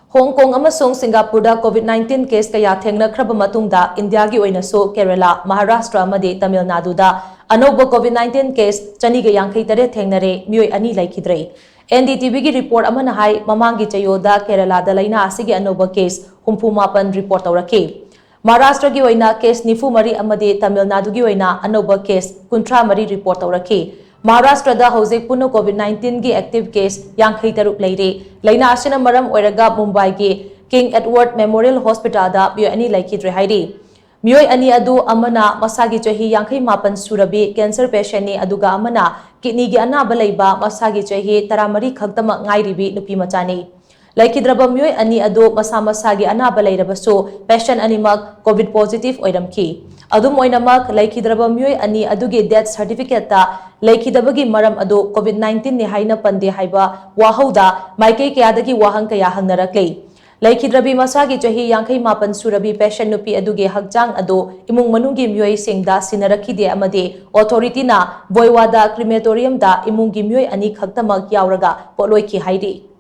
Hongkong amasung Singapore da COVID-19 case kaya thengnakhraba matungda India gi oinasu Kerala, Maharashtra amadi Tamil Nadu da Anouba COVID-19 case chaniga Leikhidre Thengnare Meeoi ani Leikhidre. NDTV gi report amana hai mamangi chayoda Kerala da laina asigi Anouba case humpumapan report tauraki. Maharashtra gi oina case nifumari amadi Tamil Nadu gi oina Anouba case kuntramari report tauraki. Maharashtra da hojik puno COVID-19 gi active case Leikhidre leire. Laina asina maram oiraga Mumbai gi King Edward Memorial Hospital da Meeoi ani Leikhidre hairi. Meeoi ani adu amana masagi chahi 58 surabi cancer patient ni aduga amana kidney gi anaba leiba masagi chahi 13 khagtama ngairibi nupi machani. Leikhidraba Meeoi ani adu masagi anaba leirabasu patient animak COVID positive oiramki. Adum oinamak Leikhidraba Meeoi ani adugi death certificate ta Leikhidabagi maram adu COVID-19 ni haina pande haiba wahauda maike kayadagi wahang kaya hangnarakle. Leikhidраbi masagi chahi 58 surabi patient nupi adugi hagjang adu imung manungi Meeoi singda sinarakhide amade authority na Voiwada crematorium da imungi Meeoi ani khagtamak yauraga poloiki hairi.